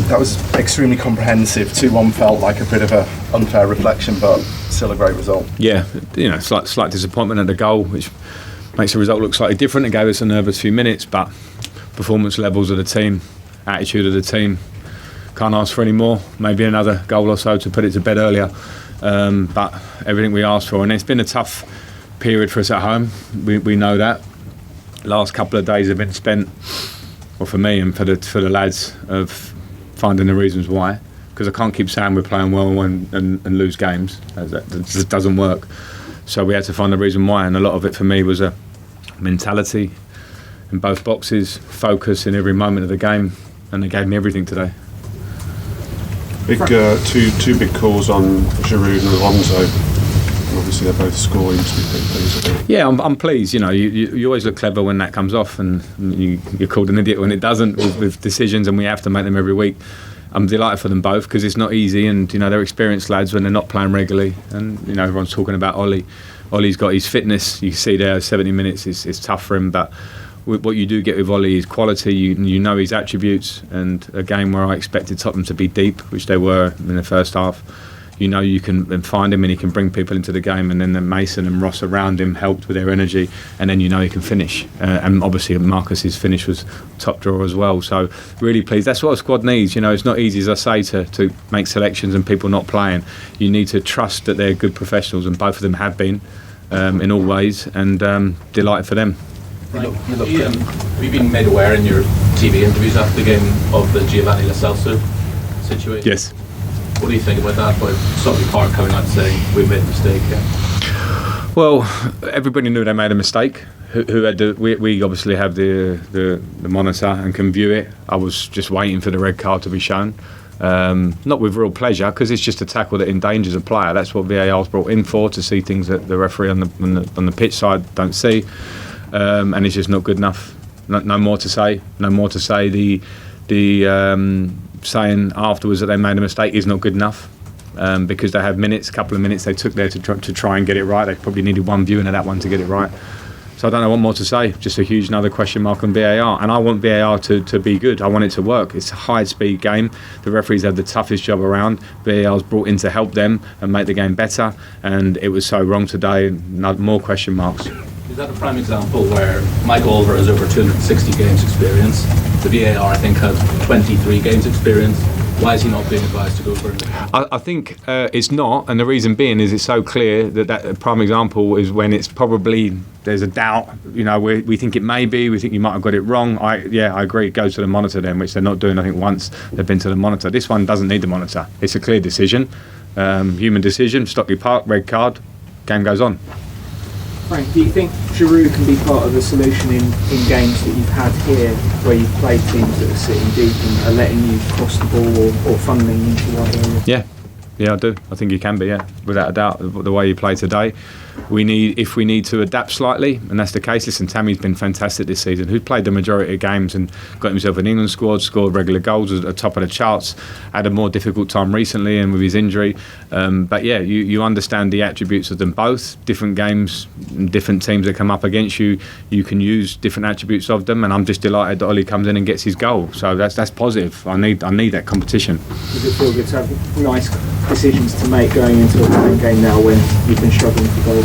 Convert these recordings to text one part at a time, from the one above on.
That was extremely comprehensive. 2-1 felt like a bit of an unfair reflection, but still a great result. Yeah, slight disappointment at the goal, which makes the result look slightly different. It gave us a nervous few minutes, but performance levels of the team, attitude of the team, can't ask for any more. Maybe another goal or so to put it to bed earlier, but everything we asked for. And it's been a tough period for us at home. We know that. Last couple of days have been spent, well, for me and for the lads, of finding the reasons why, because I can't keep saying we're playing well and lose games. That just doesn't work. So we had to find the reason why, and a lot of it for me was a mentality in both boxes, focus in every moment of the game, and they gave me everything today. Two big calls on Giroud and Alonso. And obviously they're both scoring. To be pretty pleased with it. Yeah, I'm pleased. You always look clever when that comes off, and you're called an idiot when it doesn't with decisions, and we have to make them every week. I'm delighted for them both because it's not easy, and they're experienced lads when they're not playing regularly. And everyone's talking about Ollie. Ollie's got his fitness. You see there, 70 minutes is tough for him, but what you do get with Ollie is quality. You know his attributes, and a game where I expected Tottenham to be deep, which they were in the first half. You can find him and he can bring people into the game, and then Mason and Ross around him helped with their energy, and then he can finish. And obviously Marcus's finish was top drawer as well. So really pleased. That's what a squad needs. It's not easy, as I say, to make selections and people not playing. You need to trust that they're good professionals, and both of them have been in all ways, and delighted for them. Have you been made aware in your TV interviews after the game of the Giovanni Lo Celso situation? Yes. What do you think about that? About Stockley Park coming out saying we've made a mistake? Yeah. Well, everybody knew they made a mistake. Who had we obviously have the monitor and can view it. I was just waiting for the red card to be shown. Not with real pleasure, because it's just a tackle that endangers a player. That's what VAR's brought in for, to see things that the referee on the pitch side don't see, and it's just not good enough. No more to say. No more to say. The saying afterwards that they made a mistake is not good enough, because they have a couple of minutes they took there to try and get it right. They probably needed one viewing of that one to get it right. So I don't know what more to say. Just a huge another question mark on VAR. And I want VAR to be good. I want it to work. It's a high-speed game. The referees have the toughest job around. VAR's brought in to help them and make the game better. And it was so wrong today. More question marks. Is that a prime example where Michael Oliver has over 260 games experience? The VAR, I think, has 23 games experience. Why is he not being advised to go for it? I think it's not, and the reason being is it's so clear that prime example is when it's probably there's a doubt. We think it may be. We think you might have got it wrong. I agree. It goes to the monitor then, which they're not doing. I think once they've been to the monitor. This one doesn't need the monitor. It's a clear decision, human decision. Stockley Park, red card, game goes on. Frank, do you think Giroud can be part of the solution in games that you've had here, where you've played teams that are sitting deep and are letting you cross the ball or funneling into one area? Yeah, I do. I think you can be, without a doubt. The way you play today, if we need to adapt slightly, and that's the case. Listen, Tammy's been fantastic this season. Who's played the majority of games and got himself an England squad, scored regular goals at the top of the charts. Had a more difficult time recently and with his injury. But yeah, you understand the attributes of them both. Different games, different teams that come up against you. You can use different attributes of them, and I'm just delighted that Ollie comes in and gets his goal. So that's positive. I need that competition. Does it feel good to have nice decisions to make going into a playing game now when you've been struggling for goals?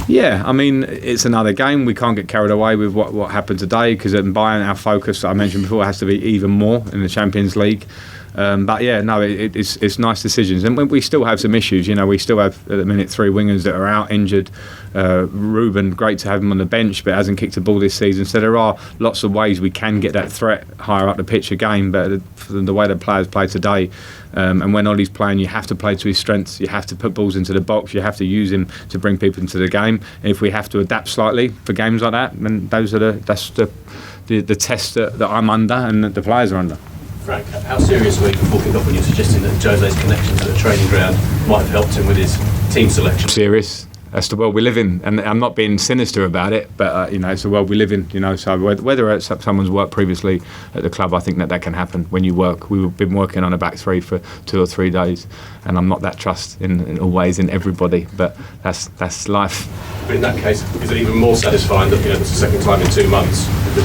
Yeah, I mean, it's another game. We can't get carried away with what happened today, because Bayern, our focus, I mentioned before, has to be even more in the Champions League. But yeah, no, it's nice decisions, and we still have some issues. We still have at the minute 3 wingers that are out injured. Ruben, great to have him on the bench, but hasn't kicked a ball this season. So there are lots of ways we can get that threat higher up the pitch again. But the way the players play today, and when Ollie's playing, you have to play to his strengths. You have to put balls into the box. You have to use him to bring people into the game. And if we have to adapt slightly for games like that, then that's the test that I'm under and that the players are under. Frank, how serious were you before kick-off when you were suggesting that Jose's connection to the training ground might have helped him with his team selection? Serious. That's the world we live in, and I'm not being sinister about it, but it's the world we live in. So whether someone's worked previously at the club, I think that can happen when you work. We've been working on a back three for 2 or 3 days, and I'm not that trust in always in everybody, but that's life. But in that case, is it even more satisfying that it's the second time in 2 months that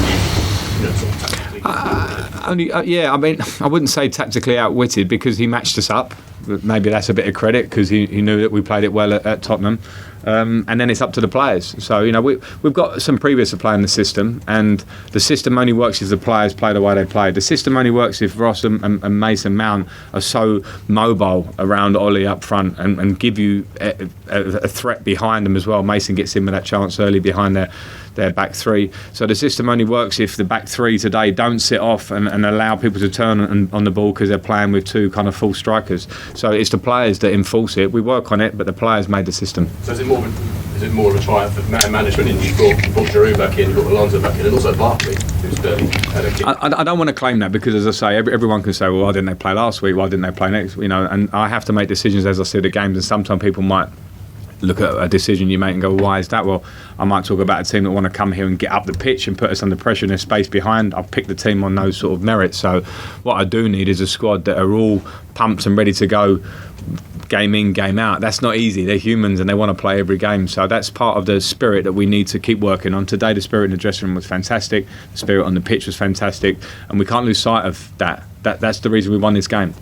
you sort of tactically? Only, yeah, I mean, I wouldn't say tactically outwitted because he matched us up. Maybe that's a bit of credit because he knew that we played it well at Tottenham. And then it's up to the players. So, we've got some previous to play in the system, and the system only works if the players play the way they play. The system only works if Ross and Mason Mount are so mobile around Ollie up front and give you a threat behind them as well. Mason gets in with that chance early behind their back three. So the system only works if the back three today don't sit off and allow people to turn on the ball because they're playing with two kind of full strikers. So it's the players that enforce it. We work on it, but the players made the system. So is it more of a triumph of man management in you brought Giroud back in, you brought Alonso back in, and also Barkley, who's had a kick? I don't want to claim that because, as I say, everyone can say, well, why didn't they play last week? Why didn't they play next? And I have to make decisions as I see the games, and sometimes people might look at a decision you make and go, well, why is that? Well, I might talk about a team that want to come here and get up the pitch and put us under pressure and there's space behind. I've picked the team on those sort of merits. So what I do need is a squad that are all pumped and ready to go game in, game out. That's not easy. They're humans and they want to play every game. So that's part of the spirit that we need to keep working on. Today, the spirit in the dressing room was fantastic. The spirit on the pitch was fantastic. And we can't lose sight of that. That's the reason we won this game.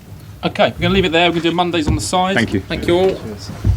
Okay, we're going to leave it there. We're going to do Mondays on the side. Thank you. Thank you all.